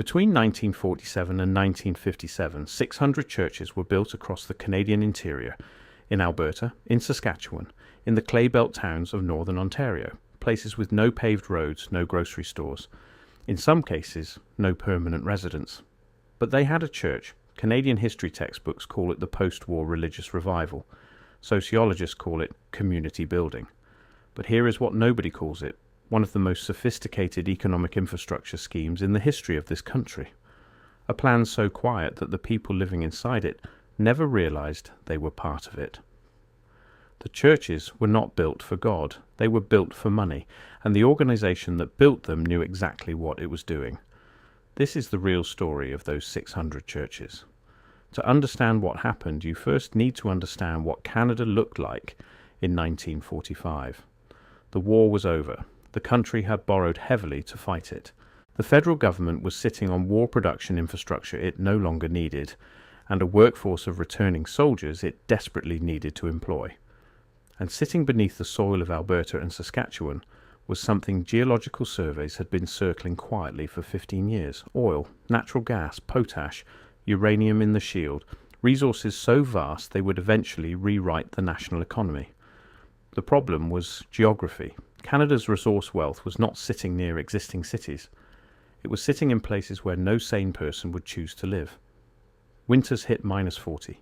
Between 1947 and 1957, 600 churches were built across the Canadian interior, in Alberta, in Saskatchewan, in the clay belt towns of northern Ontario, places with no paved roads, no grocery stores, in some cases, no permanent residents. But they had a church. Canadian history textbooks call it the post-war religious revival. Sociologists call it community building. But here is what nobody calls it: one of the most sophisticated economic infrastructure schemes in the history of this country. A plan so quiet that the people living inside it never realized they were part of it. The churches were not built for God. They were built for money, and the organization that built them knew exactly what it was doing. This is the real story of those 600 churches. To understand what happened, you first need to understand what Canada looked like in 1945. The war was over. The country had borrowed heavily to fight it. The federal government was sitting on war production infrastructure it no longer needed, and a workforce of returning soldiers it desperately needed to employ. And sitting beneath the soil of Alberta and Saskatchewan was something geological surveys had been circling quietly for 15 years: oil, natural gas, potash, uranium in the shield, resources so vast they would eventually rewrite the national economy. The problem was geography. Canada's resource wealth was not sitting near existing cities. It was sitting in places where no sane person would choose to live. Winters hit -40.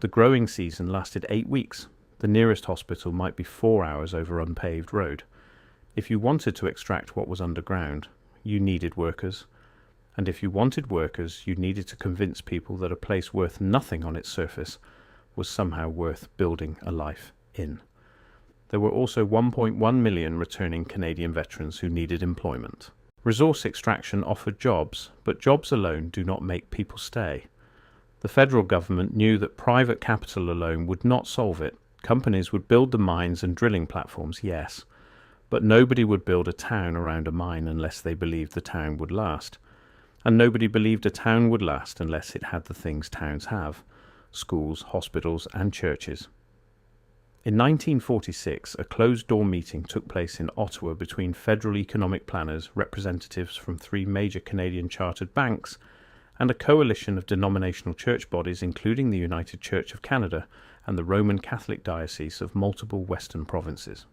The growing season lasted 8 weeks. The nearest hospital might be 4 hours over unpaved road. If you wanted to extract what was underground, you needed workers. And if you wanted workers, you needed to convince people that a place worth nothing on its surface was somehow worth building a life in. There were also 1.1 million returning Canadian veterans who needed employment. Resource extraction offered jobs, but jobs alone do not make people stay. The federal government knew that private capital alone would not solve it. Companies would build the mines and drilling platforms, yes, but nobody would build a town around a mine unless they believed the town would last. And nobody believed a town would last unless it had the things towns have: schools, hospitals, and churches. In 1946, a closed-door meeting took place in Ottawa between federal economic planners, representatives from 3 major Canadian chartered banks, and a coalition of denominational church bodies including the United Church of Canada and the Roman Catholic Diocese of multiple Western provinces.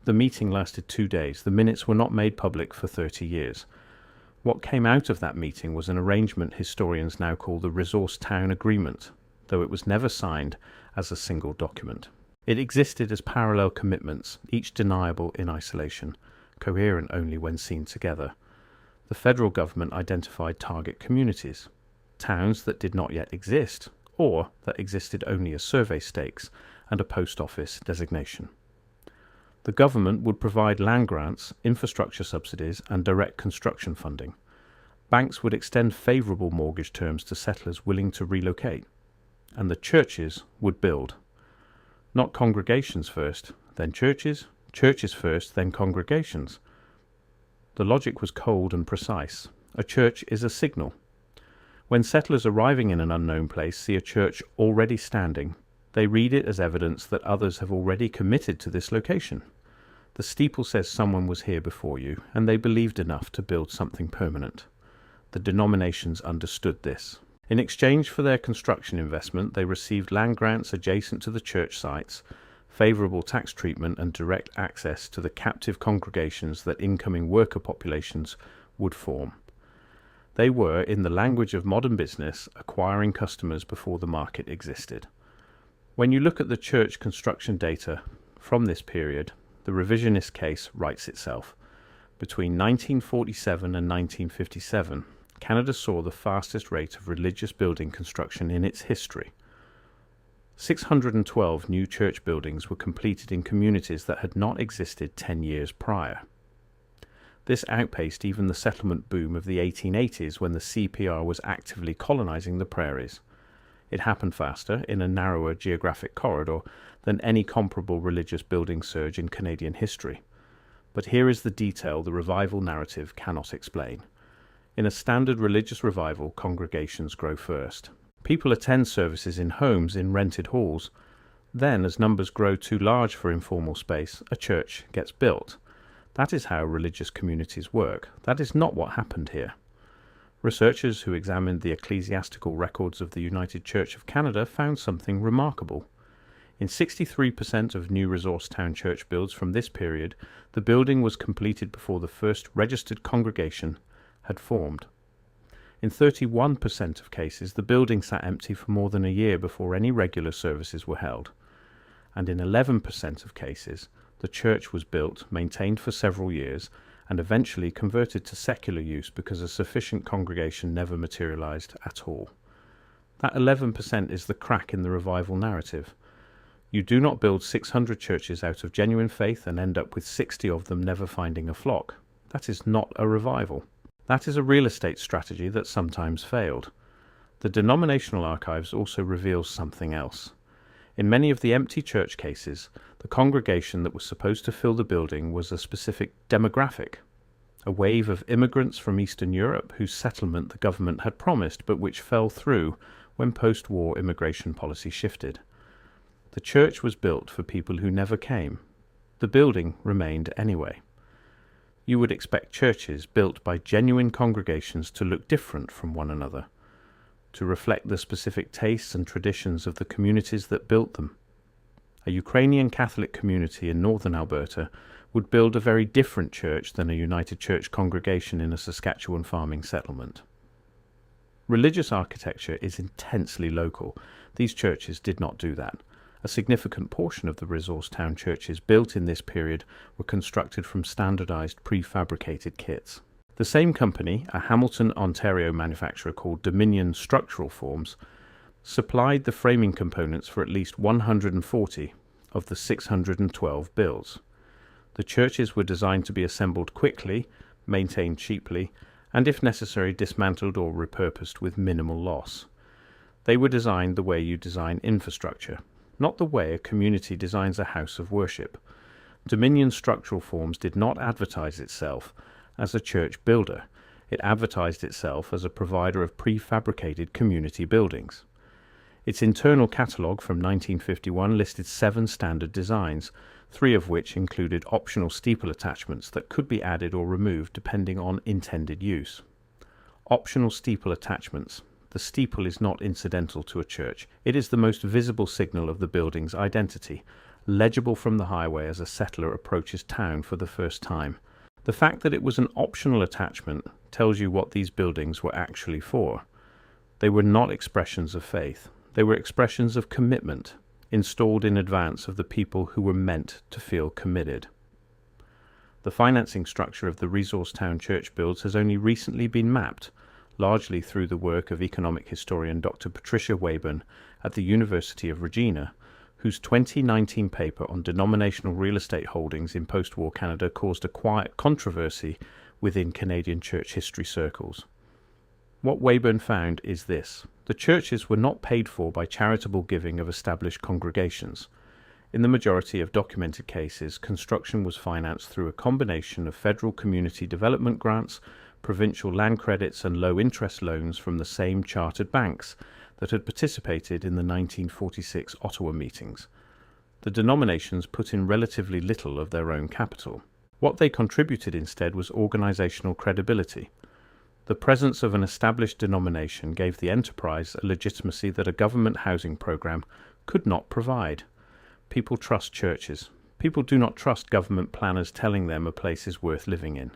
The meeting lasted 2 days. The minutes were not made public for 30 years. What came out of that meeting was an arrangement historians now call the Resource Town Agreement, though it was never signed as a single document. It existed as parallel commitments, each deniable in isolation, coherent only when seen together. The federal government identified target communities, towns that did not yet exist, or that existed only as survey stakes and a post office designation. The government would provide land grants, infrastructure subsidies, and direct construction funding. Banks would extend favourable mortgage terms to settlers willing to relocate. And the churches would build. Not congregations first, then churches, churches first, then congregations. The logic was cold and precise. A church is a signal. When settlers arriving in an unknown place see a church already standing, they read it as evidence that others have already committed to this location. The steeple says someone was here before you, and they believed enough to build something permanent. The denominations understood this. In exchange for their construction investment, they received land grants adjacent to the church sites, favourable tax treatment, and direct access to the captive congregations that incoming worker populations would form. They were, in the language of modern business, acquiring customers before the market existed. When you look at the church construction data from this period, the revisionist case writes itself. Between 1947 and 1957, Canada saw the fastest rate of religious building construction in its history. 612 new church buildings were completed in communities that had not existed 10 years prior. This outpaced even the settlement boom of the 1880s when the CPR was actively colonizing the prairies. It happened faster, in a narrower geographic corridor, than any comparable religious building surge in Canadian history. But here is the detail the revival narrative cannot explain. In a standard religious revival, congregations grow first. People attend services in homes, in rented halls. Then, as numbers grow too large for informal space, a church gets built. That is how religious communities work. That is not what happened here. Researchers who examined the ecclesiastical records of the United Church of Canada found something remarkable. In 63% of new resource town church builds from this period, the building was completed before the first registered congregation had formed. In 31% of cases, the building sat empty for more than a year before any regular services were held. And in 11% of cases, the church was built, maintained for several years, and eventually converted to secular use because a sufficient congregation never materialized at all. That 11% is the crack in the revival narrative. You do not build 600 churches out of genuine faith and end up with 60 of them never finding a flock. That is not a revival. That is a real estate strategy that sometimes failed. The denominational archives also reveal something else. In many of the empty church cases, the congregation that was supposed to fill the building was a specific demographic, a wave of immigrants from Eastern Europe whose settlement the government had promised but which fell through when post-war immigration policy shifted. The church was built for people who never came. The building remained anyway. You would expect churches built by genuine congregations to look different from one another, to reflect the specific tastes and traditions of the communities that built them. A Ukrainian Catholic community in northern Alberta would build a very different church than a United Church congregation in a Saskatchewan farming settlement. Religious architecture is intensely local. These churches did not do that. A significant portion of the resource town churches built in this period were constructed from standardized prefabricated kits. The same company, a Hamilton, Ontario manufacturer called Dominion Structural Forms, supplied the framing components for at least 140 of the 612 builds. The churches were designed to be assembled quickly, maintained cheaply, and if necessary dismantled or repurposed with minimal loss. They were designed the way you design infrastructure, not the way a community designs a house of worship. Dominion Structural Forms did not advertise itself as a church builder. It advertised itself as a provider of prefabricated community buildings. Its internal catalogue from 1951 listed 7 standard designs, 3 of which included optional steeple attachments that could be added or removed depending on intended use. Optional steeple attachments. The steeple is not incidental to a church. It is the most visible signal of the building's identity, legible from the highway as a settler approaches town for the first time. The fact that it was an optional attachment tells you what these buildings were actually for. They were not expressions of faith. They were expressions of commitment, installed in advance of the people who were meant to feel committed. The financing structure of the resource town church builds has only recently been mapped, largely through the work of economic historian Dr. Patricia Weyburn at the University of Regina, whose 2019 paper on denominational real estate holdings in post-war Canada caused a quiet controversy within Canadian church history circles. What Weyburn found is this: the churches were not paid for by charitable giving of established congregations. In the majority of documented cases, construction was financed through a combination of federal community development grants, provincial land credits and low-interest loans from the same chartered banks that had participated in the 1946 Ottawa meetings. The denominations put in relatively little of their own capital. What they contributed instead was organizational credibility. The presence of an established denomination gave the enterprise a legitimacy that a government housing program could not provide. People trust churches. People do not trust government planners telling them a place is worth living in.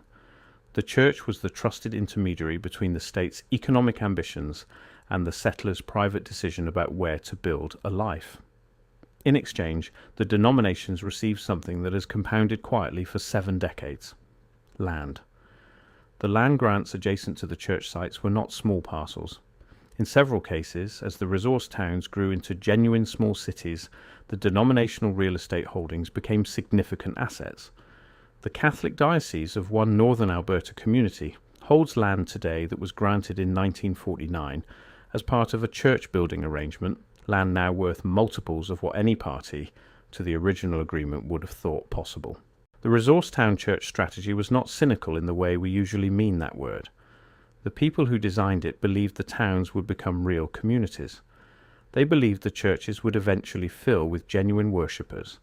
The church was the trusted intermediary between the state's economic ambitions and the settler's private decision about where to build a life. In exchange, the denominations received something that has compounded quietly for 7 decades: land. The land grants adjacent to the church sites were not small parcels. In several cases, as the resource towns grew into genuine small cities, the denominational real estate holdings became significant assets. The Catholic Diocese of one northern Alberta community holds land today that was granted in 1949 as part of a church building arrangement, land now worth multiples of what any party to the original agreement would have thought possible. The resource town church strategy was not cynical in the way we usually mean that word. The people who designed it believed the towns would become real communities. They believed the churches would eventually fill with genuine worshippers,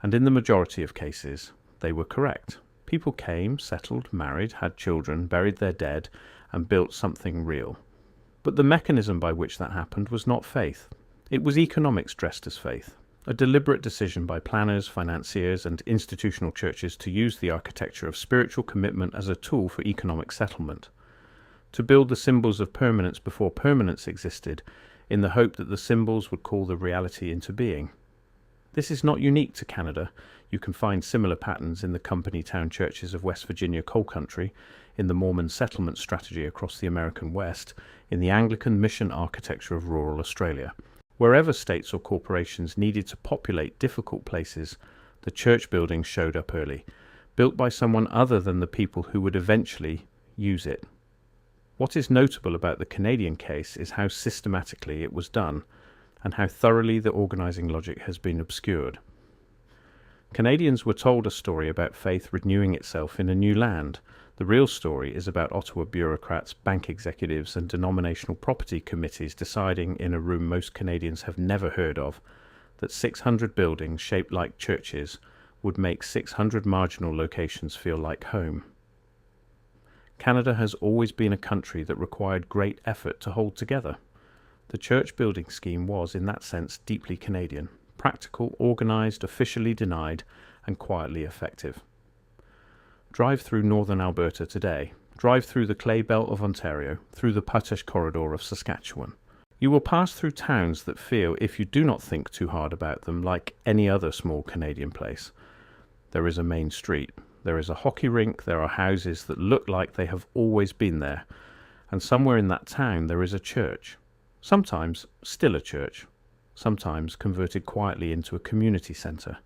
and in the majority of cases, they were correct. People came, settled, married, had children, buried their dead, and built something real. But the mechanism by which that happened was not faith. It was economics dressed as faith, a deliberate decision by planners, financiers, and institutional churches to use the architecture of spiritual commitment as a tool for economic settlement, to build the symbols of permanence before permanence existed, in the hope that the symbols would call the reality into being. This is not unique to Canada. You can find similar patterns in the company town churches of West Virginia coal country, in the Mormon settlement strategy across the American West, in the Anglican mission architecture of rural Australia. Wherever states or corporations needed to populate difficult places, the church buildings showed up early, built by someone other than the people who would eventually use it. What is notable about the Canadian case is how systematically it was done, and how thoroughly the organising logic has been obscured. Canadians were told a story about faith renewing itself in a new land. The real story is about Ottawa bureaucrats, bank executives, and denominational property committees deciding in a room most Canadians have never heard of that 600 buildings shaped like churches would make 600 marginal locations feel like home. Canada has always been a country that required great effort to hold together. The church building scheme was, in that sense, deeply Canadian, practical, organised, officially denied, and quietly effective. Drive through northern Alberta today. Drive through the clay belt of Ontario, through the potash corridor of Saskatchewan. You will pass through towns that feel, if you do not think too hard about them, like any other small Canadian place. There is a main street. There is a hockey rink, there are houses that look like they have always been there, and somewhere in that town there is a church. Sometimes still a church, sometimes converted quietly into a community centre,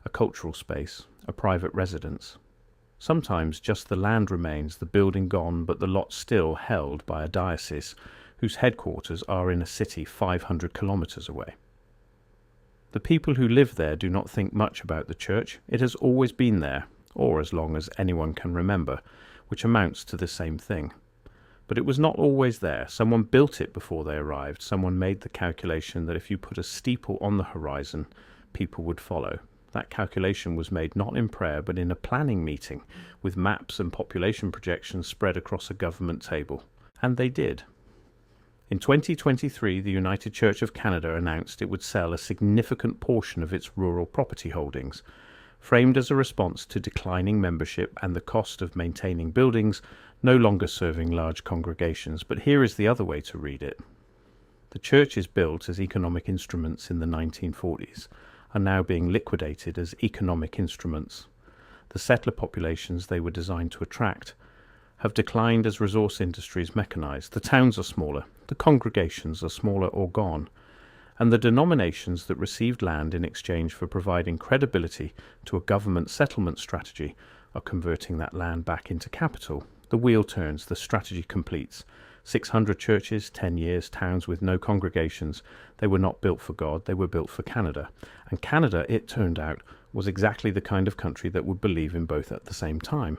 a cultural space, a private residence. Sometimes just the land remains, the building gone, but the lot still held by a diocese whose headquarters are in a city 500 kilometres away. The people who live there do not think much about the church. It has always been there, or as long as anyone can remember, which amounts to the same thing. But it was not always there. Someone built it before they arrived. Someone made the calculation that if you put a steeple on the horizon, people would follow. That calculation was made not in prayer, but in a planning meeting, with maps and population projections spread across a government table. And they did. In 2023, the United Church of Canada announced it would sell a significant portion of its rural property holdings, framed as a response to declining membership and the cost of maintaining buildings no longer serving large congregations. But here is the other way to read it. The churches built as economic instruments in the 1940s are now being liquidated as economic instruments. The settler populations they were designed to attract have declined as resource industries mechanized. The towns are smaller, the congregations are smaller or gone, and the denominations that received land in exchange for providing credibility to a government settlement strategy are converting that land back into capital. The wheel turns, the strategy completes. 600 churches, 10 years, towns with no congregations. They were not built for God, they were built for Canada. And Canada, it turned out, was exactly the kind of country that would believe in both at the same time.